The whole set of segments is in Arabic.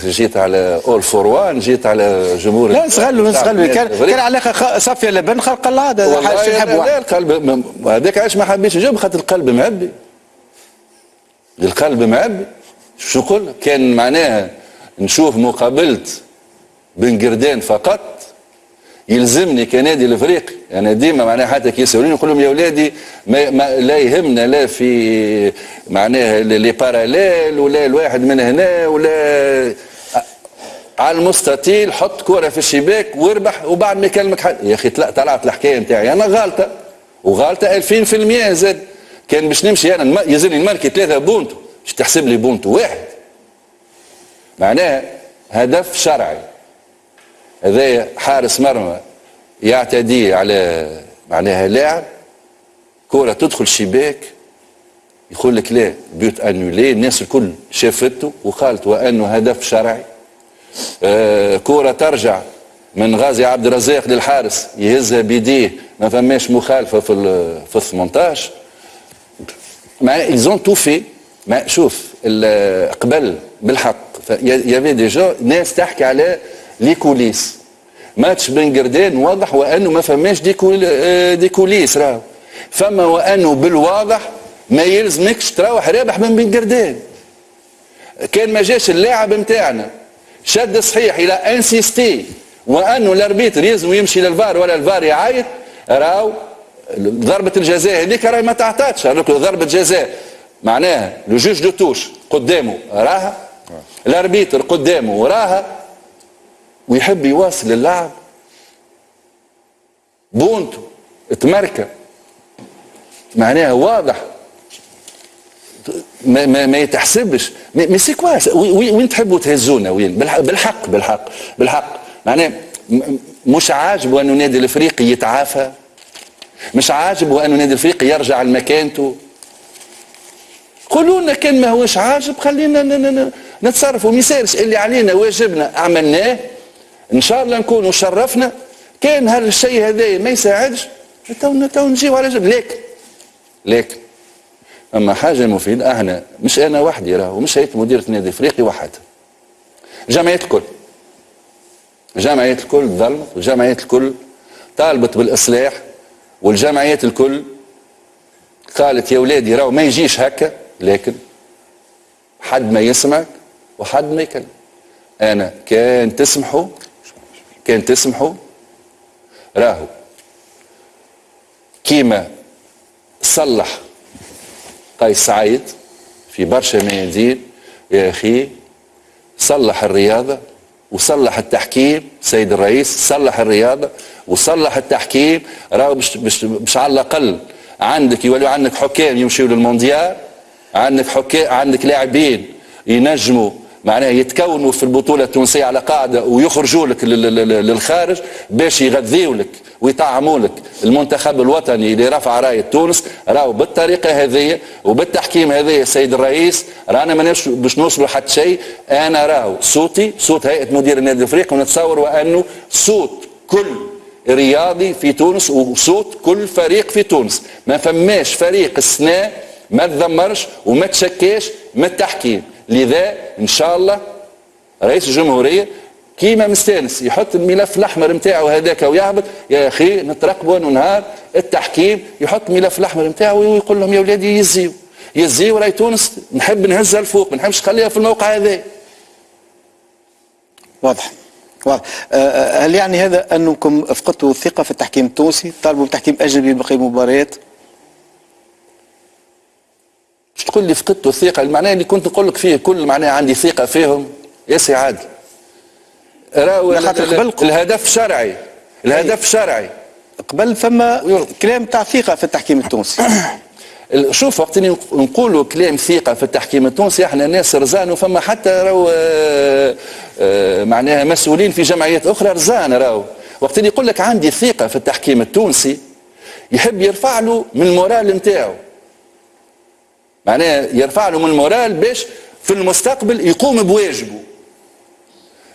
جيت على اول فور وان، جيت على جمهور. لا نسغلوا كان علاقه صافيه لبن خلق الله، هذا حاجه نحبوا. لا القلب هذاك علاش ما حبيتش نجاوب، خاطر القلب معبي. القلب معبي شو نقول؟ كان معناها نشوف مقابله بن قردان فقط يلزمني كنادي الافريقي. انا ديما معناها حتى كي يسالوني نقول لهم يا ولادي ما لا يهمنا لا في معناها لي باراليل ولا الواحد من هنا ولا على المستطيل، حط كره في الشباك واربح وبعد ما يكلمك حد. يا اخي طلعت الحكايه نتاعي انا غالطه، وغالطه 2000% زاد. كان باش نمشي انا يزني الملكي 3 بونتو، باش تحسب لي بونتو واحد. معناها هدف شرعي. هذا حارس مرمى يعتدي على معناها لاعب، كرة تدخل شباك يقول لك لا بيوت انولي، الناس الكل شافته وقالت وانه هدف شرعي. كرة ترجع من غازي عبد الرزاق للحارس يهزها بيديه، ما فماش مخالفة في ال 18. ايزون تو في. شوف قبل بالحق يافي ديجا ناس تحكي على لي كوليس. ماتش بن قردان واضح وانه ما فماش دي كوليس، راهو فما وانه بالواضح ما يلزمكش تروح رابح من بن قردان. كان ما جاش اللاعب نتاعنا شد صحيح الى انسيستي وانه الاربيتر يلزم يمشي للفار ولا الفار يعيط، راهو ضربه الجزاء هذيك راهي ما تعطاتش. ضربه جزاء معناها لو جوج دو توش قدامه راها، الاربيتر قدامه وراها، ويحب يواصل اللعب بونتو تمركه. معناها واضح ما يتحسبش. مي سي كوا وين تحبوا تهزونا؟ وين بالحق معناها مش عاجبه انه النادي الافريقي يتعافى، مش عاجبه انه النادي الافريقي يرجع لمكانته. قولوا لنا كان ما هوش عاجب خلينا نتصرفوا. ما يصيرش اللي علينا واجبنا عملناه، ان شاء الله نكونوا شرفنا. كان هالشيء هذا ما يساعدش تو نجيو على جنب. لكن اما حاجه مفيده، احنا مش انا وحدي راهو، مش هيئه مديره النادي الافريقي وحدها، جمعيات الكل ظلمت، والجمعيات الكل طالبت بالاصلاح، والجمعيات الكل قالت يا ولادي راهو ما يجيش هكا. لكن حد ما يسمعك وحد ما يكلم. انا كان تسمحوا راهو كيما صلح قيس سعيد في برشا ميادين يا اخي، صلح الرياضه وصلح التحكيم. سيد الرئيس صلح الرياضه وصلح التحكيم، راهو باش على الاقل عندك يولي عندك حكام يمشيوا للمونديال، عندك لاعبين ينجموا معناها يتكونوا في البطوله التونسيه على قاعده ويخرجوا لك للخارج باش يغذيوا لك ويطعموا لك المنتخب الوطني اللي رفع رايه تونس. راهو بالطريقه هذه وبالتحكيم هذا يا سيد الرئيس رانا ماناش باش نوصلوا حتى شيء. انا راهو صوتي صوت هيئه مدير النادي الافريقي، ونتصور وانه صوت كل رياضي في تونس وصوت كل فريق في تونس. ما فماش فريق السنة ما تذمرش وما تشكاش من التحكيم. لذا ان شاء الله رئيس الجمهوريه كيما مستانس يحط الملف الاحمر نتاعو هذاك ويهبط. يا اخي نترقبوا انه نهار التحكيم يحط الملف الاحمر نتاعو ويقول لهم يا ولادي يزيو راهي تونس نحب نهزها الفوق، ما نحبش نخليها في الموقع هذا. واضح. هل يعني هذا انكم فقدتوا الثقه في التحكيم التونسي، طالبوا بتحكيم اجنبي بقي المباريات؟ مش تقول لي فقدتوا الثقه، المعنى اللي كنت نقول لك فيه كل معناه عندي ثقه فيهم يا سي عادل. راهو الهدف شرعي. قبل فما كلام تاع ثقه في التحكيم التونسي. شوف وقت اللي نقولوا كلام ثقه في التحكيم التونسي احنا ناس رزان، وفما حتى راهو معناها مسؤولين في جمعيات اخرى رزان. راهو وقت اللي يقول لك عندي ثقه في التحكيم التونسي يحب يرفع له من المورال نتاعو، معناها يرفع له من المورال باش في المستقبل يقوم بواجبه.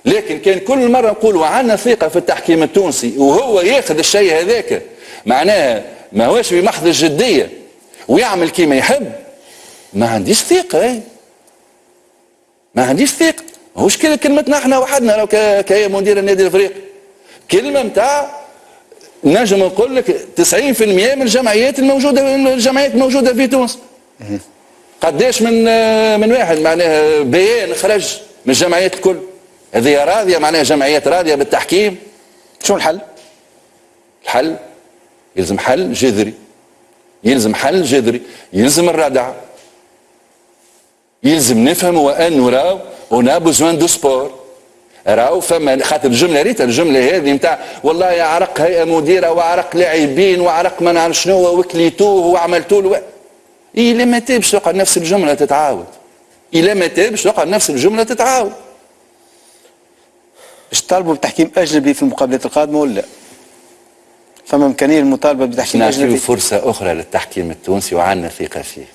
لكن كان كل مره نقولوا عندنا ثقه في التحكيم التونسي وهو ياخذ الشيء هذاك معناها ما هوش بمحض الجديه ويعمل كيما يحب، ما عنديش ثقه. ما عنديش ثقه. ماهوش كلمتنا احنا وحدنا لو كهي مدير النادي الافريقي، كلمه نتاع نجم نقول لك 90% من الجمعيات الموجوده في تونس. قداش من واحد معناها بيان خرج من الجمعيات الكل، هذه راضيه معناها جمعيات راضيه بالتحكيم. شو الحل؟ الحل يلزم حل جذري، يلزم الردع، يلزم نفهم وانه راو اون بوزوان دو سبور، راهو فما خاطر الجمله هذه نتاع والله يا عرق هيئه مديره وعرق لاعبين وعرق ما نعرف شنو وكليتوه وعملتوا له إلا ما تبش تقعد نفس الجمله تتعاود. باش تطالبوا بتحكيم اجنبي في المقابلات القادمه ولا لا؟ فما امكانيه المطالبه بتحكيم اجنبي؟ نعطيو فرصه اخرى للتحكيم التونسي وعندنا ثقه فيه.